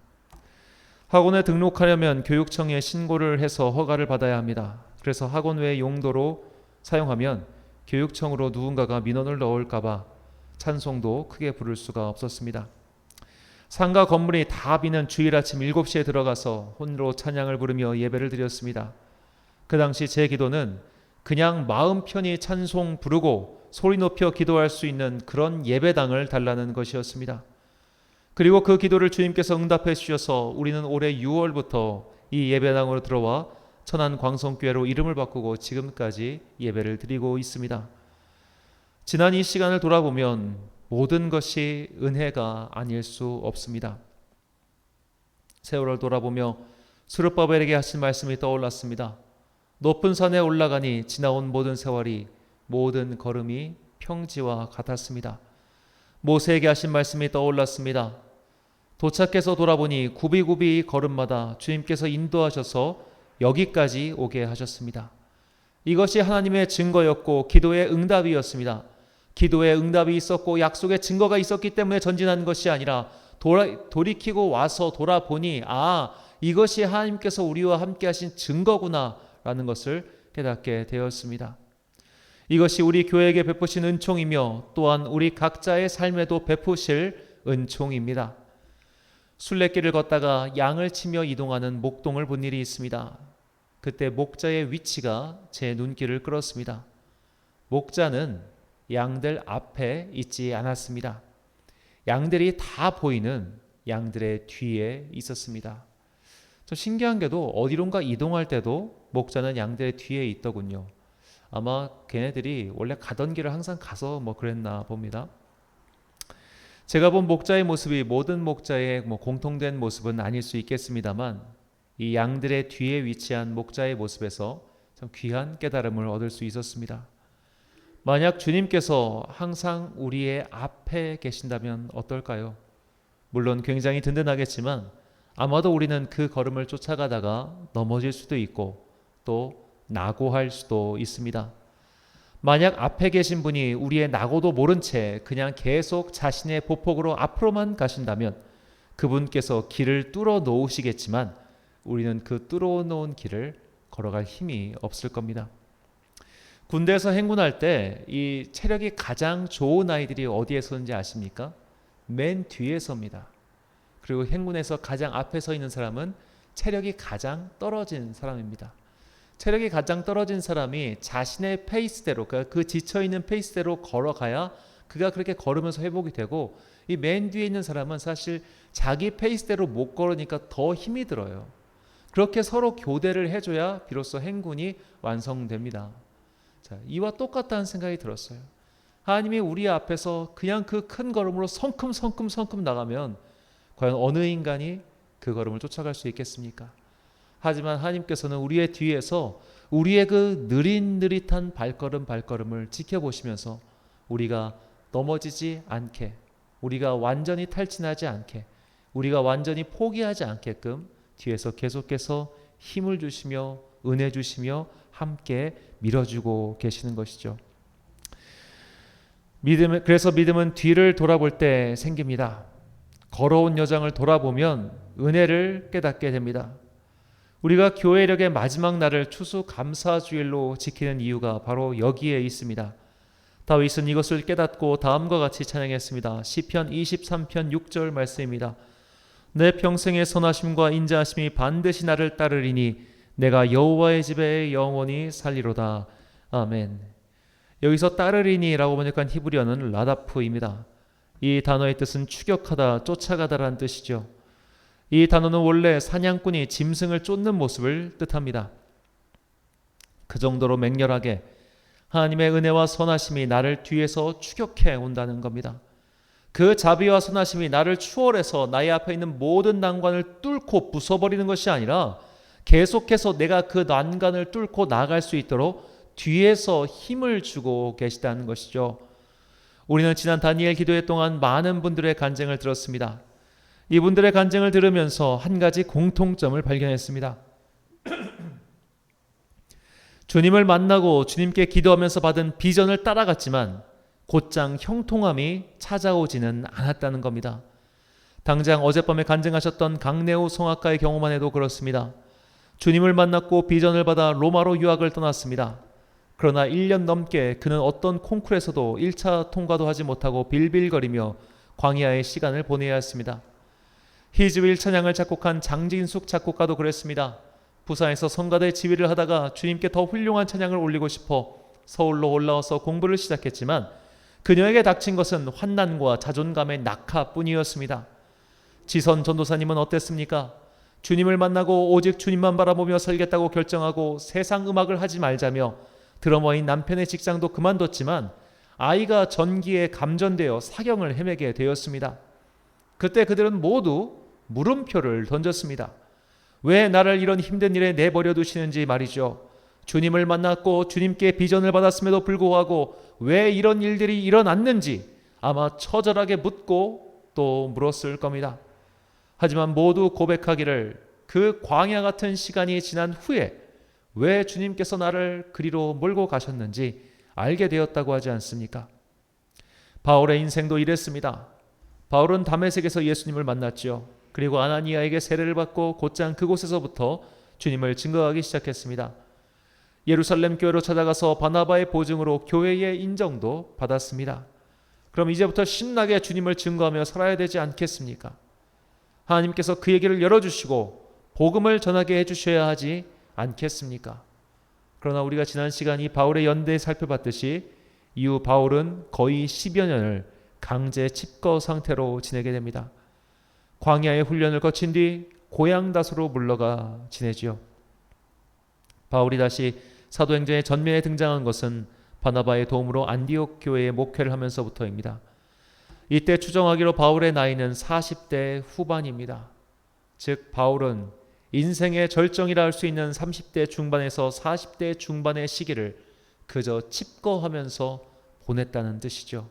학원에 등록하려면 교육청에 신고를 해서 허가를 받아야 합니다. 그래서 학원 외의 용도로 사용하면 교육청으로 누군가가 민원을 넣을까봐 찬송도 크게 부를 수가 없었습니다. 상가 건물이 다 비는 주일 아침 7시에 들어가서 홀로 찬양을 부르며 예배를 드렸습니다. 그 당시 제 기도는 그냥 마음 편히 찬송 부르고 소리 높여 기도할 수 있는 그런 예배당을 달라는 것이었습니다. 그리고 그 기도를 주님께서 응답해 주셔서 우리는 올해 6월부터 이 예배당으로 들어와 천안광성교회로 이름을 바꾸고 지금까지 예배를 드리고 있습니다. 지난 이 시간을 돌아보면 모든 것이 은혜가 아닐 수 없습니다. 세월을 돌아보며 스룹바벨에게 하신 말씀이 떠올랐습니다. 높은 산에 올라가니 지나온 모든 세월이 모든 걸음이 평지와 같았습니다. 모세에게 하신 말씀이 떠올랐습니다. 도착해서 돌아보니 굽이굽이 걸음마다 주님께서 인도하셔서 여기까지 오게 하셨습니다. 이것이 하나님의 증거였고 기도의 응답이었습니다. 기도의 응답이 있었고 약속의 증거가 있었기 때문에 전진한 것이 아니라 돌이키고 와서 돌아보니 이것이 하나님께서 우리와 함께 하신 증거구나 라는 것을 깨닫게 되었습니다. 이것이 우리 교회에게 베푸신 은총이며 또한 우리 각자의 삶에도 베푸실 은총입니다. 순례길을 걷다가 양을 치며 이동하는 목동을 본 일이 있습니다. 그때 목자의 위치가 제 눈길을 끌었습니다. 목자는 양들 앞에 있지 않았습니다. 양들이 다 보이는 양들의 뒤에 있었습니다. 좀 신기한 게도 어디론가 이동할 때도 목자는 양들의 뒤에 있더군요. 아마 걔네들이 원래 가던 길을 항상 가서 그랬나 봅니다. 제가 본 목자의 모습이 모든 목자의 공통된 모습은 아닐 수 있겠습니다만 이 양들의 뒤에 위치한 목자의 모습에서 참 귀한 깨달음을 얻을 수 있었습니다. 만약 주님께서 항상 우리의 앞에 계신다면 어떨까요? 물론 굉장히 든든하겠지만 아마도 우리는 그 걸음을 쫓아가다가 넘어질 수도 있고 또 낙오할 수도 있습니다. 만약 앞에 계신 분이 우리의 낙오도 모른 채 그냥 계속 자신의 보폭으로 앞으로만 가신다면 그분께서 길을 뚫어 놓으시겠지만 우리는 그 뚫어 놓은 길을 걸어갈 힘이 없을 겁니다. 군대에서 행군할 때 이 체력이 가장 좋은 아이들이 어디에 서는지 아십니까? 맨 뒤에 섭니다. 그리고 행군에서 가장 앞에 서 있는 사람은 체력이 가장 떨어진 사람입니다. 체력이 가장 떨어진 사람이 자신의 페이스대로, 그러니까 그 지쳐있는 페이스대로 걸어가야 그가 그렇게 걸으면서 회복이 되고, 이 맨 뒤에 있는 사람은 사실 자기 페이스대로 못 걸으니까 더 힘이 들어요. 그렇게 서로 교대를 해줘야 비로소 행군이 완성됩니다. 자, 이와 똑같다는 생각이 들었어요. 하나님이 우리 앞에서 그냥 그 큰 걸음으로 성큼 나가면 과연 어느 인간이 그 걸음을 쫓아갈 수 있겠습니까? 하지만 하나님께서는 우리의 뒤에서 우리의 그 느릿느릿한 발걸음을 지켜보시면서 우리가 넘어지지 않게, 우리가 완전히 탈진하지 않게, 우리가 완전히 포기하지 않게끔 뒤에서 계속해서 힘을 주시며 은혜 주시며 함께 밀어주고 계시는 것이죠. 그래서 믿음은 뒤를 돌아볼 때 생깁니다. 걸어온 여정을 돌아보면 은혜를 깨닫게 됩니다. 우리가 교회력의 마지막 날을 추수감사주일로 지키는 이유가 바로 여기에 있습니다. 다윗은 이것을 깨닫고 다음과 같이 찬양했습니다. 시편 23편 6절 말씀입니다. 내 평생의 선하심과 인자하심이 반드시 나를 따르리니 내가 여호와의 집에 영원히 살리로다. 아멘. 여기서 따르리니라고 번역한 히브리어는 라다프입니다. 이 단어의 뜻은 추격하다, 쫓아가다라는 뜻이죠. 이 단어는 원래 사냥꾼이 짐승을 쫓는 모습을 뜻합니다. 그 정도로 맹렬하게 하나님의 은혜와 선하심이 나를 뒤에서 추격해 온다는 겁니다. 그 자비와 선하심이 나를 추월해서 나의 앞에 있는 모든 난관을 뚫고 부숴버리는 것이 아니라 계속해서 내가 그 난관을 뚫고 나아갈 수 있도록 뒤에서 힘을 주고 계시다는 것이죠. 우리는 지난 다니엘 기도회 동안 많은 분들의 간증을 들었습니다. 이분들의 간증을 들으면서 한 가지 공통점을 발견했습니다. 주님을 만나고 주님께 기도하면서 받은 비전을 따라갔지만 곧장 형통함이 찾아오지는 않았다는 겁니다. 당장 어젯밤에 간증하셨던 강내우 성악가의 경우만 해도 그렇습니다. 주님을 만났고 비전을 받아 로마로 유학을 떠났습니다. 그러나 1년 넘게 그는 어떤 콩쿠르에서도 1차 통과도 하지 못하고 빌빌거리며 광야의 시간을 보내야 했습니다. 히즈윌 찬양을 작곡한 장진숙 작곡가도 그랬습니다. 부산에서 성가대 지휘를 하다가 주님께 더 훌륭한 찬양을 올리고 싶어 서울로 올라와서 공부를 시작했지만 그녀에게 닥친 것은 환난과 자존감의 낙하뿐이었습니다. 지선 전도사님은 어땠습니까? 주님을 만나고 오직 주님만 바라보며 살겠다고 결정하고 세상 음악을 하지 말자며 드러머인 남편의 직장도 그만뒀지만 아이가 전기에 감전되어 사경을 헤매게 되었습니다. 그때 그들은 모두 물음표를 던졌습니다. 왜 나를 이런 힘든 일에 내버려 두시는지 말이죠. 주님을 만났고 주님께 비전을 받았음에도 불구하고 왜 이런 일들이 일어났는지 아마 처절하게 묻고 또 물었을 겁니다. 하지만 모두 고백하기를 그 광야 같은 시간이 지난 후에 왜 주님께서 나를 그리로 몰고 가셨는지 알게 되었다고 하지 않습니까? 바울의 인생도 이랬습니다. 바울은 다메섹에서 예수님을 만났죠. 그리고 아나니아에게 세례를 받고 곧장 그곳에서부터 주님을 증거하기 시작했습니다. 예루살렘 교회로 찾아가서 바나바의 보증으로 교회의 인정도 받았습니다. 그럼 이제부터 신나게 주님을 증거하며 살아야 되지 않겠습니까? 하나님께서 그에게를 열어주시고 복음을 전하게 해주셔야 하지 않겠습니까? 그러나 우리가 지난 시간 이 바울의 연대에 살펴봤듯이 이후 바울은 거의 10여 년을 강제 칩거 상태로 지내게 됩니다. 광야의 훈련을 거친 뒤 고향 다소로 물러가 지내지요. 바울이 다시 사도행전의 전면에 등장한 것은 바나바의 도움으로 안디옥 교회의 목회를 하면서부터입니다. 이때 추정하기로 바울의 나이는 40대 후반입니다. 즉 바울은 인생의 절정이라 할 수 있는 30대 중반에서 40대 중반의 시기를 그저 칩거하면서 보냈다는 뜻이죠.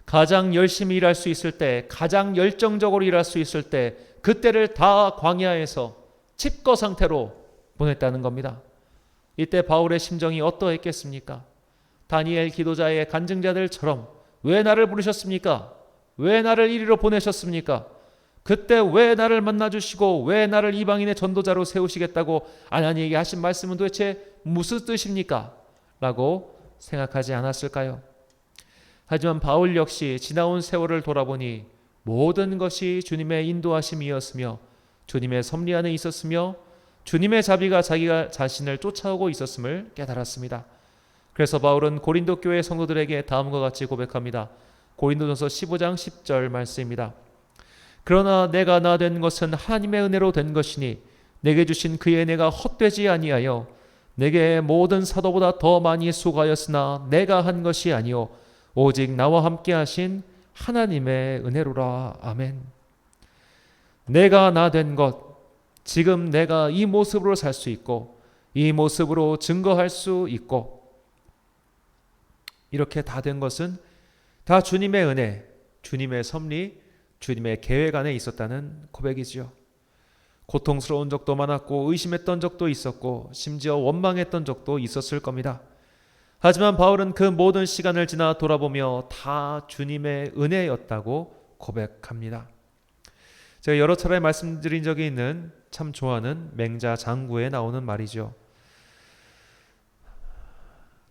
가장 열심히 일할 수 있을 때, 가장 열정적으로 일할 수 있을 때 그때를 다 광야에서 칩거 상태로 보냈다는 겁니다. 이때 바울의 심정이 어떠했겠습니까? 다니엘 기도자의 간증자들처럼 왜 나를 부르셨습니까? 왜 나를 이리로 보내셨습니까? 그때 왜 나를 만나주시고 왜 나를 이방인의 전도자로 세우시겠다고 아나니에게 하신 말씀은 도대체 무슨 뜻입니까? 라고 생각하지 않았을까요? 하지만 바울 역시 지나온 세월을 돌아보니 모든 것이 주님의 인도하심이었으며 주님의 섭리 안에 있었으며 주님의 자비가 자기가 자신을 쫓아오고 있었음을 깨달았습니다. 그래서 바울은 고린도 교회 성도들에게 다음과 같이 고백합니다. 고린도전서 15장 10절 말씀입니다. 그러나 내가 나 된 것은 하나님의 은혜로 된 것이니 내게 주신 그의 은혜가 헛되지 아니하여 내게 모든 사도보다 더 많이 수고하였으나 내가 한 것이 아니요 오직 나와 함께 하신 하나님의 은혜로라. 아멘. 내가 나 된 것, 지금 내가 이 모습으로 살 수 있고 이 모습으로 증거할 수 있고 이렇게 다 된 것은 다 주님의 은혜, 주님의 섭리, 주님의 계획 안에 있었다는 고백이지요. 고통스러운 적도 많았고 의심했던 적도 있었고 심지어 원망했던 적도 있었을 겁니다. 하지만 바울은 그 모든 시간을 지나 돌아보며 다 주님의 은혜였다고 고백합니다. 제가 여러 차례 말씀드린 적이 있는 참 좋아하는 맹자 장구에 나오는 말이죠.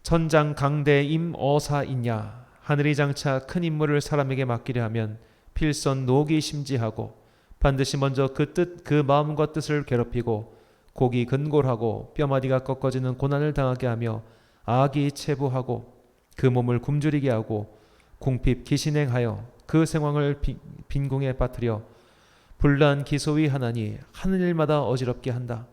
천장 강대 임어사 있냐. 하늘이 장차 큰 임무를 사람에게 맡기려 하면 필선 녹이 심지하고 반드시 먼저 그 마음과 뜻을 괴롭히고 곡이 근골하고 뼈마디가 꺾어지는 고난을 당하게 하며 악이 체부하고 그 몸을 굶주리게 하고 궁핍 기신행하여 그 생황을 빈궁에 빠뜨려 불난 기소위 하나니 하는 일마다 어지럽게 한다.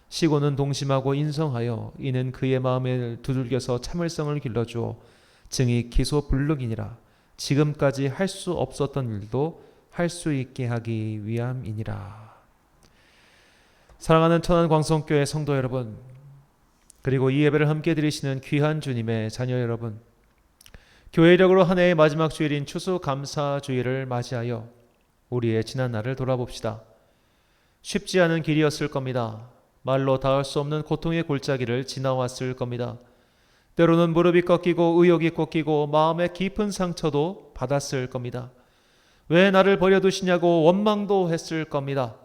시고는 동심하고 인성하여 이는 그의 마음에 두들겨서 참을성을 길러주어 증이 기소불능이니라. 지금까지 할 수 없었던 일도 할 수 있게 하기 위함이니라. 사랑하는 천안광성교회 성도 여러분, 그리고 이 예배를 함께 드리시는 귀한 주님의 자녀 여러분, 교회력으로 한 해의 마지막 주일인 추수감사주일을 맞이하여 우리의 지난 날을 돌아봅시다. 쉽지 않은 길이었을 겁니다. 말로 닿을 수 없는 고통의 골짜기를 지나왔을 겁니다. 때로는 무릎이 꺾이고 의욕이 꺾이고 마음의 깊은 상처도 받았을 겁니다. 왜 나를 버려두시냐고 원망도 했을 겁니다.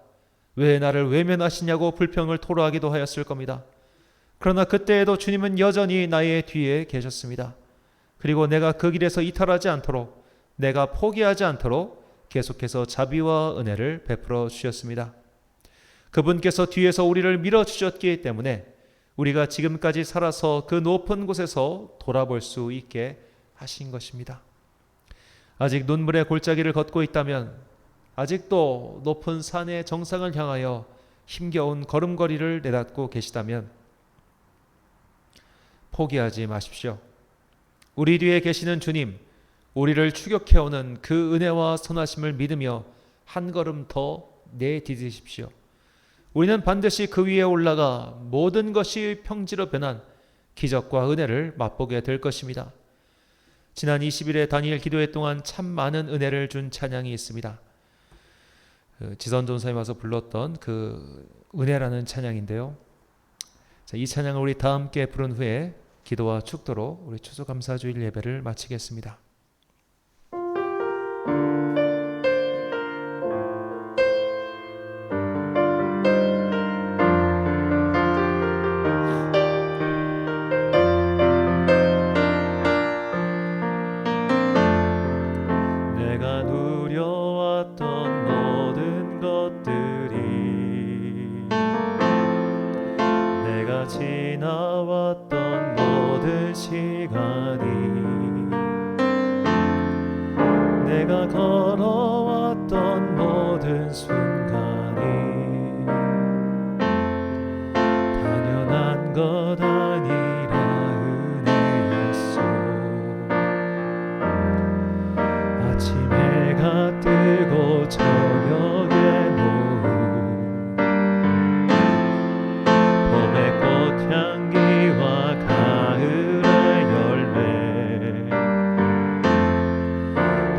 왜 나를 외면하시냐고 불평을 토로하기도 하였을 겁니다. 그러나 그때에도 주님은 여전히 나의 뒤에 계셨습니다. 그리고 내가 그 길에서 이탈하지 않도록, 내가 포기하지 않도록 계속해서 자비와 은혜를 베풀어 주셨습니다. 그분께서 뒤에서 우리를 밀어주셨기 때문에 우리가 지금까지 살아서 그 높은 곳에서 돌아볼 수 있게 하신 것입니다. 아직 눈물의 골짜기를 걷고 있다면, 아직도 높은 산의 정상을 향하여 힘겨운 걸음걸이를 내닫고 계시다면 포기하지 마십시오. 우리 뒤에 계시는 주님, 우리를 추격해오는 그 은혜와 선하심을 믿으며 한 걸음 더 내디디십시오. 우리는 반드시 그 위에 올라가 모든 것이 평지로 변한 기적과 은혜를 맛보게 될 것입니다. 지난 20일의 다니엘 기도회 동안 참 많은 은혜를 준 찬양이 있습니다. 지선 전사님 와서 불렀던 그 은혜라는 찬양인데요. 자, 이 찬양을 우리 다 함께 부른 후에 기도와 축도로 우리 추수감사주일 예배를 마치겠습니다. 내가 누려왔던 모든 것들이, 내가 지나왔던 모든 시간이, 내가 걸어왔던 모든 순간이 당연한 것 아니라 은혜였소. 아침 해가 뜨고 저녁에 노을, 봄의 꽃향기와 가을의 열매,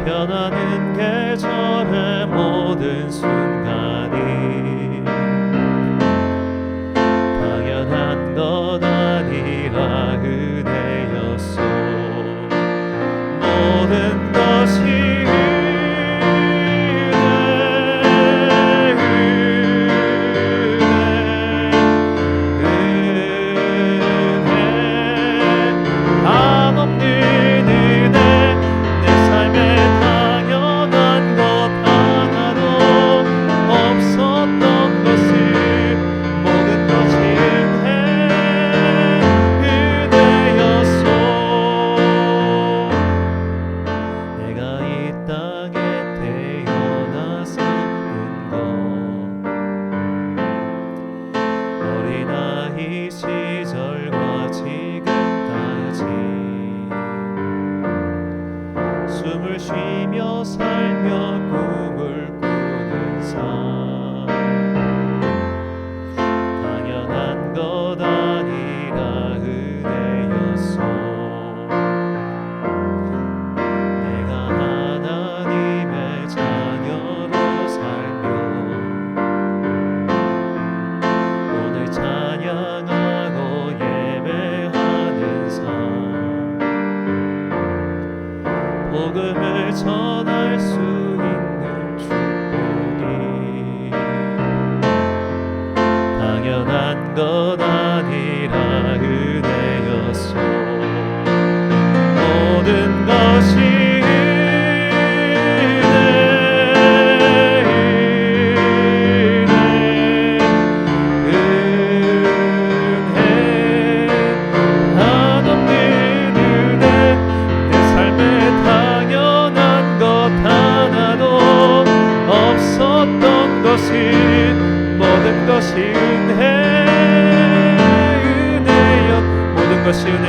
변하는 계절의 모든 순간이 당연한 것 아니라 은혜였소. 모든 것이 시절과 지금까지 숨을 쉬며 살며 꿈을 꾸는 삶, 당연한 것 아니라 은혜였소. 내가 하나님의 자녀로 살며 오늘 찬양하고 예배하는 삶, 복음을 전할 수 있는 축복이 당연한 것 아니라 은혜였소. 모든 것이 모든 것이 은혜, 은혜여. 모든 것이 은혜,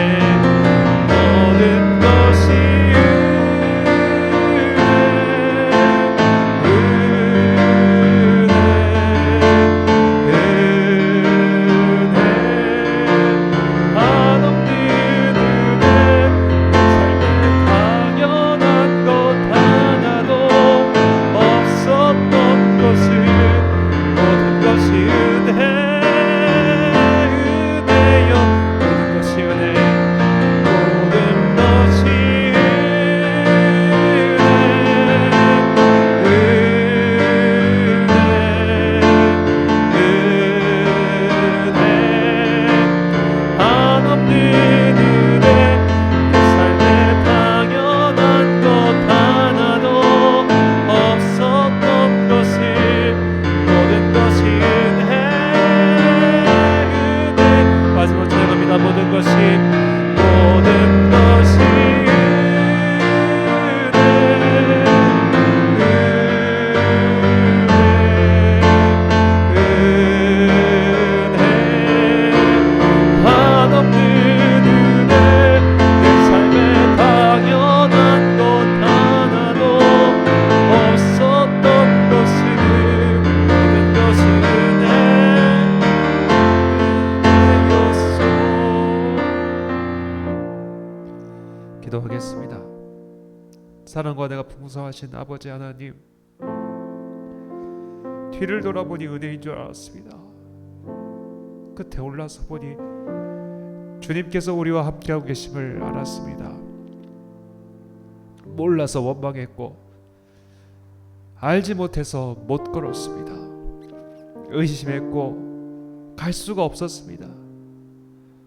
모든 것이 기도하겠습니다. 사랑과 은혜가 풍성하신 아버지 하나님, 뒤를 돌아보니 은혜인 줄 알았습니다. 끝에 올라서 보니 주님께서 우리와 함께하고 계심을 알았습니다. 몰라서 원망했고 알지 못해서 못 걸었습니다. 의심했고 갈 수가 없었습니다.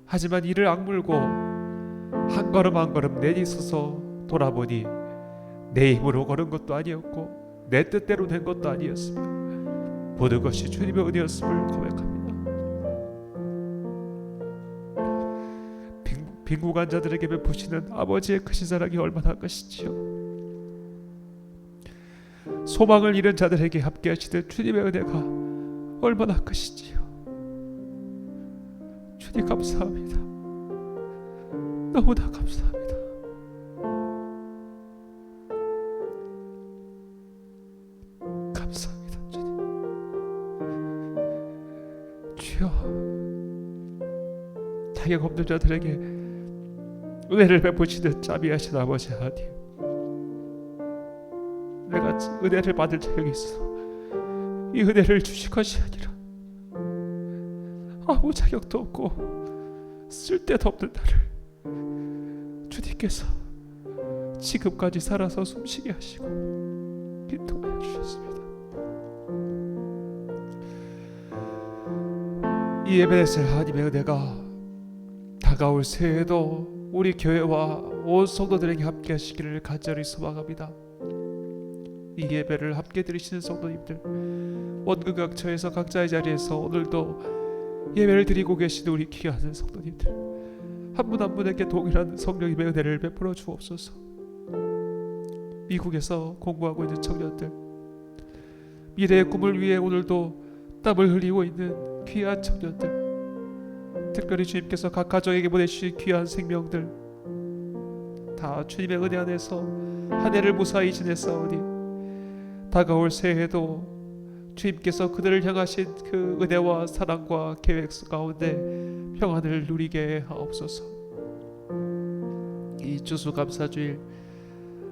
하지만 이를 악물고 한 걸음 한 걸음 내딛어서 돌아보니 내 힘으로 걸은 것도 아니었고 내 뜻대로 된 것도 아니었으며 모든 것이 주님의 은혜였음을 고백합니다. 빈궁한 자들에게 베푸시는 아버지의 크신 사랑이 얼마나 것이지요. 소망을 잃은 자들에게 함께 하시는 주님의 은혜가 얼마나 크시지요. 주님 감사합니다. 너무나 감사합니다. 감사합니다. 주님. 주여, 자격 없는 자들에게 은혜를 베푸시는 자비하신 아버지 하나님, 내가 은혜를 받을 자격이 있어 이 은혜를 주실 것이 아니라 아무 자격도 없고 쓸데도 없는 나를 주님께서 지금까지 살아서 숨쉬게 하시고 인도하여 주셨습니다. 이 예배에서 하나님의 은혜가 다가올 새해에도 우리 교회와 온 성도들에게 함께 하시기를 간절히 소망합니다. 이 예배를 함께 드리시는 성도님들, 원근 각처에서 각자의 자리에서 오늘도 예배를 드리고 계시는 우리 귀한 성도님들, 한 분 한 분에게 동일한 성령의 은혜를 베풀어 주옵소서. 미국에서 공부하고 있는 청년들, 미래의 꿈을 위해 오늘도 땀을 흘리고 있는 귀한 청년들, 특별히 주님께서 각 가정에게 보내주신 귀한 생명들, 다 주님의 은혜 안에서 한 해를 무사히 지냈사오니 다가올 새해에도 주님께서 그들을 향하신 그 은혜와 사랑과 계획 가운데 평안을 누리게 하옵소서. 이 추수감사주일,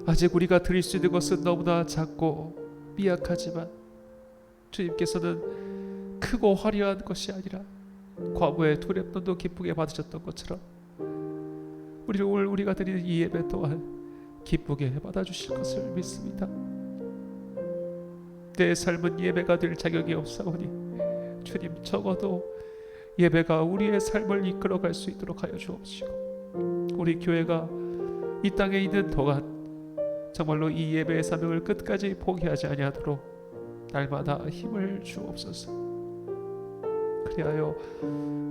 아직 우리가 드릴 수 있는 것은 너무나 작고 미약하지만 주님께서는 크고 화려한 것이 아니라 과부의 두 랩돈도 기쁘게 받으셨던 것처럼 우리가 드리는 이 예배 또한 기쁘게 받아주실 것을 믿습니다. 내 삶은 예배가 될 자격이 없사오니 주님, 적어도 예배가 우리의 삶을 이끌어갈 수 있도록 하여 주옵시고, 우리 교회가 이 땅에 있는 동안 정말로 이 예배의 사명을 끝까지 포기하지 아니하도록 날마다 힘을 주옵소서. 그리하여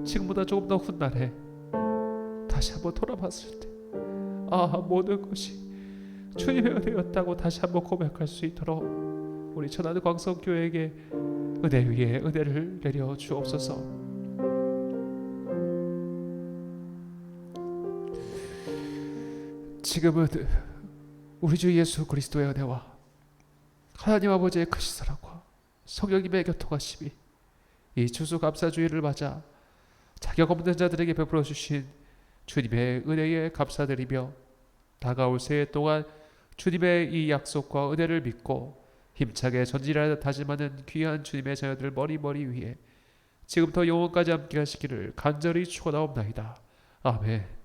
지금보다 조금 더 훗날에 다시 한번 돌아봤을 때 모든 것이 주님의 은혜였다고 다시 한번 고백할 수 있도록 우리 천안 광성교회에게 은혜 위에 은혜를 내려 주옵소서. 지금은 우리 주 예수 그리스도의 은혜와 하나님 아버지의 크신 사랑과 성령님의 교통하심이 이 추수감사주일을 맞아 자격 없는 자들에게 베풀어 주신 주님의 은혜에 감사드리며, 다가올 새해 동안 주님의 이 약속과 은혜를 믿고 힘차게 전진하여 다짐하는 귀한 주님의 자녀들 머리 위에 지금부터 영원까지 함께 하시기를 간절히 축원하옵나이다. 아멘.